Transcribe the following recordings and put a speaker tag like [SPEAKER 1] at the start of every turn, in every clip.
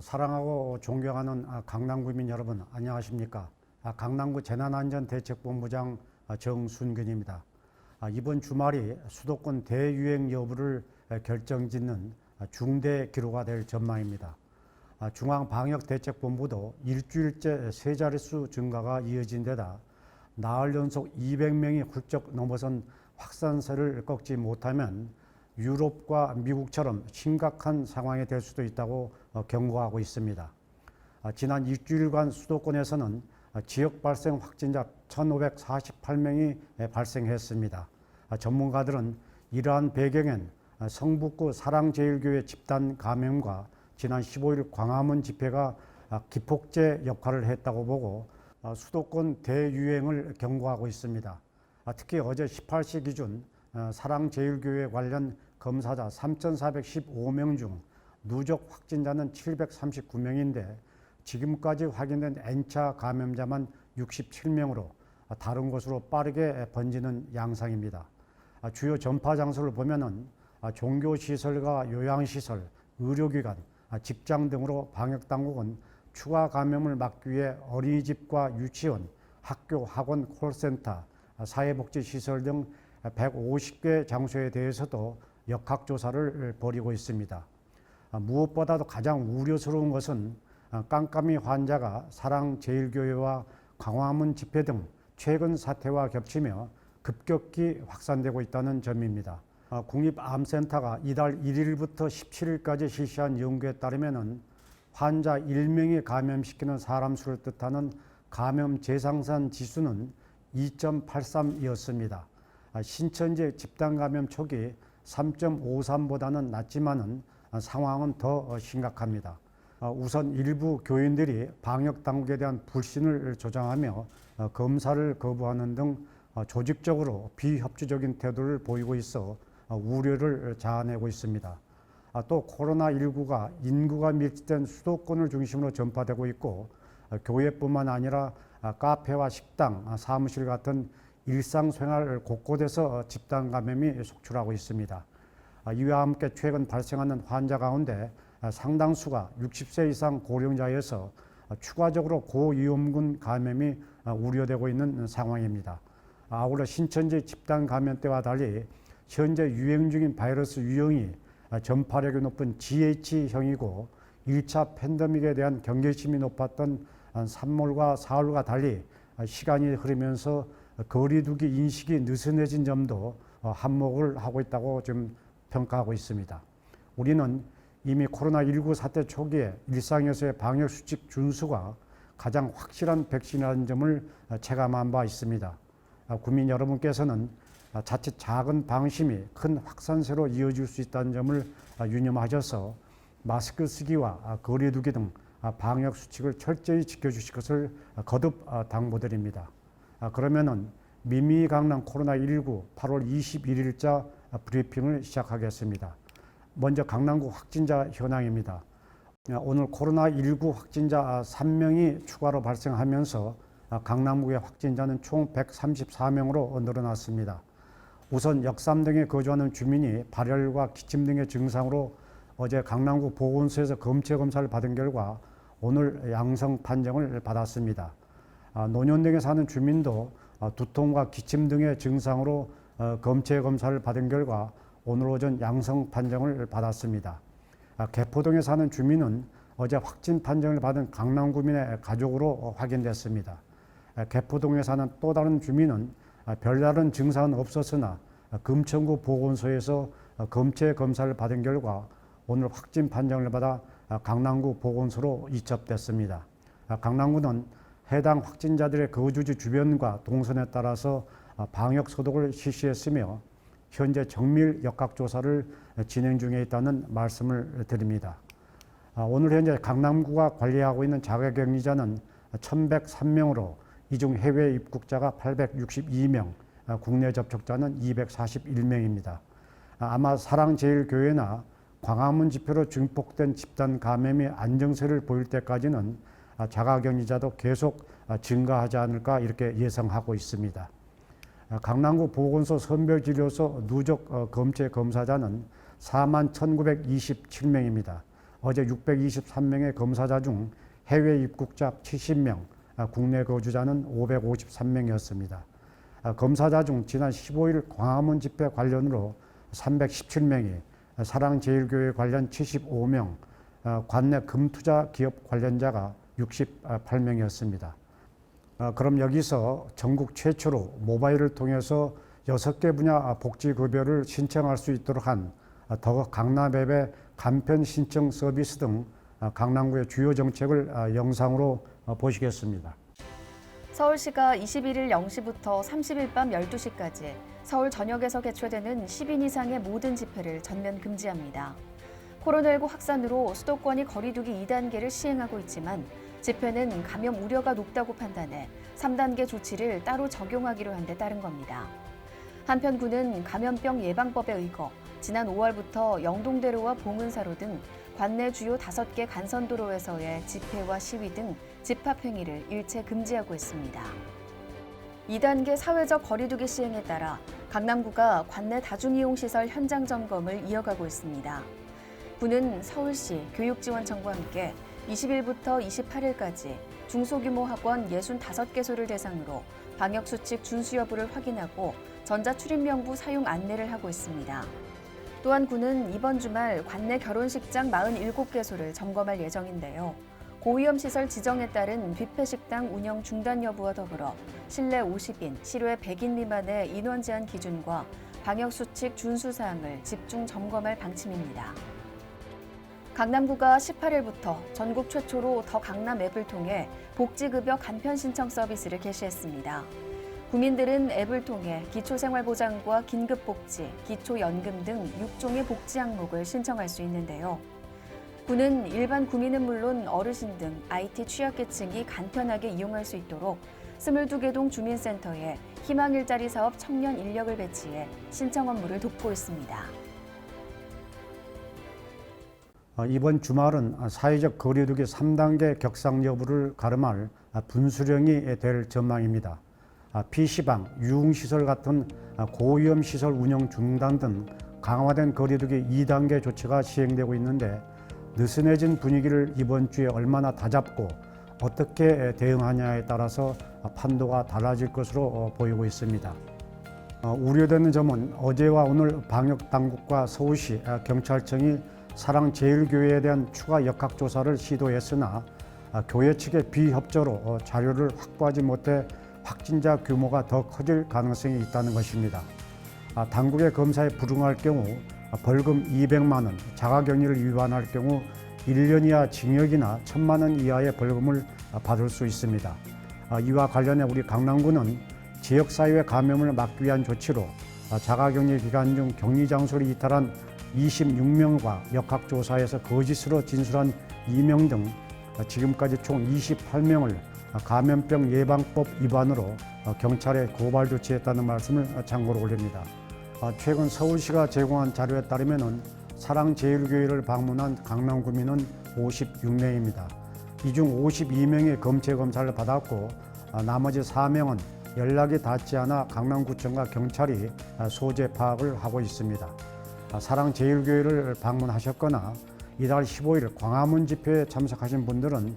[SPEAKER 1] 사랑하고 존경하는 강남구민 여러분, 안녕하십니까? 강남구 재난안전대책본부장 정순근입니다. 이번 주말이 수도권 대유행 여부를 결정짓는 중대 기로가 될 전망입니다. 중앙방역대책본부도 일주일째 세 자릿수 증가가 이어진 데다 나흘 연속 200명이 훌쩍 넘어선 확산세를 꺾지 못하면 유럽과 미국처럼 심각한 상황이 될 수도 있다고 경고하고 있습니다. 지난 일주일간 수도권에서는 지역 발생 확진자 1,548명이 발생했습니다. 전문가들은 이러한 배경엔 성북구 사랑제일교회 집단 감염과 지난 15일 광화문 집회가 기폭제 역할을 했다고 보고 수도권 대유행을 경고하고 있습니다. 특히 어제 18시 기준 사랑제일교회 관련 검사자 3,415명 중 누적 확진자는 739명인데 지금까지 확인된 N차 감염자만 67명으로 다른 곳으로 빠르게 번지는 양상입니다. 주요 전파 장소를 보면은 종교시설과 요양시설, 의료기관, 직장 등으로 방역당국은 추가 감염을 막기 위해 어린이집과 유치원, 학교, 학원, 콜센터, 사회복지시설 등 150개 장소에 대해서도 역학조사를 벌이고 있습니다. 무엇보다도 가장 우려스러운 것은 깜깜이 환자가 사랑제일교회와 광화문 집회 등 최근 사태와 겹치며 급격히 확산되고 있다는 점입니다. 국립암센터가 이달 1일부터 17일까지 실시한 연구에 따르면 환자 1명이 감염시키는 사람 수를 뜻하는 감염 재상산 지수는 2.83이었습니다. 신천지 집단 감염 초기 3.53보다는 낮지만은 상황은 더 심각합니다. 우선 일부 교인들이 방역 당국에 대한 불신을 조장하며 검사를 거부하는 등 조직적으로 비협조적인 태도를 보이고 있어 우려를 자아내고 있습니다. 또 코로나19가 인구가 밀집된 수도권을 중심으로 전파되고 있고 교회뿐만 아니라 카페와 식당, 사무실 같은 일상생활 곳곳에서 집단 감염이 속출하고 있습니다. 이와 함께 최근 발생하는 환자 가운데 상당수가 60세 이상 고령자여서 추가적으로 고위험군 감염이 우려되고 있는 상황입니다. 아울러 신천지 집단 감염 때와 달리 현재 유행 중인 바이러스 유형이 전파력이 높은 GH형이고 1차 팬데믹에 대한 경계심이 높았던 3월과 4월과 달리 시간이 흐르면서 거리두기 인식이 느슨해진 점도 한몫을 하고 있다고 지금 평가하고 있습니다. 우리는 이미 코로나19 사태 초기에 일상에서의 방역수칙 준수가 가장 확실한 백신이라는 점을 체감한 바 있습니다. 국민 여러분께서는 자칫 작은 방심이 큰 확산세로 이어질 수 있다는 점을 유념하셔서 마스크 쓰기와 거리두기 등 방역수칙을 철저히 지켜주실 것을 거듭 당부드립니다. 그러면은 미미강남 코로나19 8월 21일자 브리핑을 시작하겠습니다. 먼저 강남구 확진자 현황입니다. 오늘 코로나19 확진자 3명이 추가로 발생하면서 강남구의 확진자는 총 134명으로 늘어났습니다. 우선 역삼 등에 거주하는 주민이 발열과 기침 등의 증상으로 어제 강남구 보건소에서 검체 검사를 받은 결과 오늘 양성 판정을 받았습니다. 논현동에 사는 주민도 두통과 기침 등의 증상으로 검체 검사를 받은 결과 오늘 오전 양성 판정을 받았습니다. 개포동에 사는 주민은 어제 확진 판정을 받은 강남구민의 가족으로 확인됐습니다. 개포동에 사는 또 다른 주민은 별다른 증상은 없었으나 금천구 보건소에서 검체 검사를 받은 결과 오늘 확진 판정을 받아 강남구 보건소로 이첩됐습니다. 강남구는 해당 확진자들의 거주지 주변과 동선에 따라서 방역 소독을 실시했으며 현재 정밀 역학조사를 진행 중에 있다는 말씀을 드립니다. 오늘 현재 강남구가 관리하고 있는 자가격리자는 1,103명으로 이 중 해외 입국자가 862명, 국내 접촉자는 241명입니다. 아마 사랑제일교회나 광화문 집회로 증폭된 집단 감염이 안정세를 보일 때까지는 자가격리자도 계속 증가하지 않을까 이렇게 예상하고 있습니다. 강남구 보건소 선별진료소 누적 검체 검사자는 41,927명입니다. 어제 623명의 검사자 중 해외 입국자 70명, 국내 거주자는 553명이었습니다. 검사자 중 지난 15일 광화문 집회 관련으로 317명이, 사랑제일교회 관련 75명, 관내 금투자 기업 관련자가 68명이었습니다. 그럼 여기서 전국 최초로 모바일을 통해서 6개 분야 복지급여를 신청할 수 있도록 한 더 강남앱의 간편 신청 서비스 등 강남구의 주요 정책을 영상으로 보시겠습니다.
[SPEAKER 2] 서울시가 21일 0시부터 30일 밤 12시까지 서울 전역에서 개최되는 10인 이상의 모든 집회를 전면 금지합니다. 코로나19 확산으로 수도권이 거리두기 2단계를 시행하고 있지만 집회는 감염 우려가 높다고 판단해 3단계 조치를 따로 적용하기로 한 데 따른 겁니다. 한편 구는 감염병 예방법에 의거 지난 5월부터 영동대로와 봉은사로 등 관내 주요 5개 간선도로에서의 집회와 시위 등 집합행위를 일체 금지하고 있습니다. 2단계 사회적 거리두기 시행에 따라 강남구가 관내 다중이용시설 현장 점검을 이어가고 있습니다. 구는 서울시 교육지원청과 함께 20일부터 28일까지 중소규모 학원 65개소를 대상으로 방역수칙 준수 여부를 확인하고 전자출입명부 사용 안내를 하고 있습니다. 또한 구는 이번 주말 관내 결혼식장 47개소를 점검할 예정인데요. 고위험시설 지정에 따른 뷔페식당 운영 중단 여부와 더불어 실내 50인, 실외 100인 미만의 인원 제한 기준과 방역수칙 준수 사항을 집중 점검할 방침입니다. 강남구가 18일부터 전국 최초로 더 강남 앱을 통해 복지급여 간편 신청 서비스를 개시했습니다. 구민들은 앱을 통해 기초생활보장과 긴급복지, 기초연금 등 6종의 복지 항목을 신청할 수 있는데요. 구는 일반 구민은 물론 어르신 등 IT 취약계층이 간편하게 이용할 수 있도록 22개 동 주민센터에 희망일자리 사업 청년 인력을 배치해 신청 업무를 돕고 있습니다.
[SPEAKER 1] 이번 주말은 사회적 거리두기 3단계 격상 여부를 가름할 분수령이 될 전망입니다. PC방, 유흥시설 같은 고위험 시설 운영 중단 등 강화된 거리두기 2단계 조치가 시행되고 있는데 느슨해진 분위기를 이번 주에 얼마나 다잡고 어떻게 대응하냐에 따라서 판도가 달라질 것으로 보이고 있습니다. 우려되는 점은 어제와 오늘 방역당국과 서울시, 경찰청이 사랑제일교회에 대한 추가 역학조사를 시도했으나 교회 측의 비협조로 자료를 확보하지 못해 확진자 규모가 더 커질 가능성이 있다는 것입니다. 당국의 검사에 불응할 경우 벌금 200만 원, 자가격리를 위반할 경우 1년 이하 징역이나 1,000만 원 이하의 벌금을 받을 수 있습니다. 이와 관련해 우리 강남구는 지역사회 감염을 막기 위한 조치로 자가격리 기간 중 격리 장소를 이탈한 26명과 역학조사에서 거짓으로 진술한 2명 등 지금까지 총 28명을 감염병 예방법 위반으로 경찰에 고발 조치했다는 말씀을 참고로 올립니다. 최근 서울시가 제공한 자료에 따르면 사랑제일교회를 방문한 강남구민은 56명입니다. 이 중 52명이 검체 검사를 받았고 나머지 4명은 연락이 닿지 않아 강남구청과 경찰이 소재 파악을 하고 있습니다. 사랑제일교회를 방문하셨거나 이달 15일 광화문 집회에 참석하신 분들은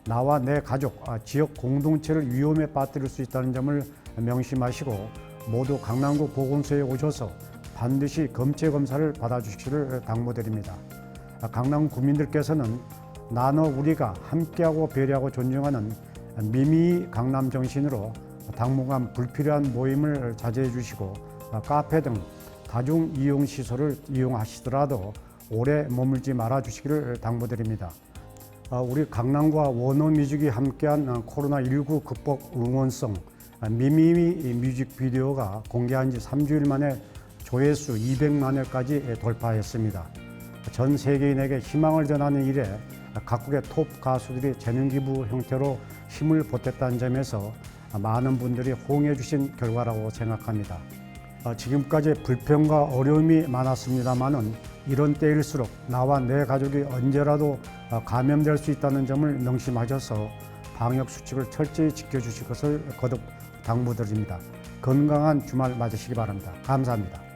[SPEAKER 1] 나와 내 가족, 지역 공동체를 위험에 빠뜨릴 수 있다는 점을 명심하시고 모두 강남구 보건소에 오셔서 반드시 검체 검사를 받아주시기를 당부드립니다. 강남 구민들께서는 나눠 우리가 함께하고 배려하고 존중하는 미미 강남 정신으로 당분간 불필요한 모임을 자제해 주시고 카페 등 다중 이용 시설을 이용하시더라도 오래 머물지 말아 주시기를 당부드립니다. 우리 강남과 원어뮤직이 함께한 코로나19 극복 응원송 미미미 뮤직비디오가 공개한 지 3주일 만에 조회수 200만 회까지 돌파했습니다. 전 세계인에게 희망을 전하는 일에 각국의 톱 가수들이 재능기부 형태로 힘을 보탰다는 점에서 많은 분들이 호응해 주신 결과라고 생각합니다. 지금까지 불평과 어려움이 많았습니다만은 이런 때일수록 나와 내 가족이 언제라도 감염될 수 있다는 점을 명심하셔서 방역 수칙을 철저히 지켜주실 것을 거듭 당부드립니다. 건강한 주말 맞으시기 바랍니다. 감사합니다.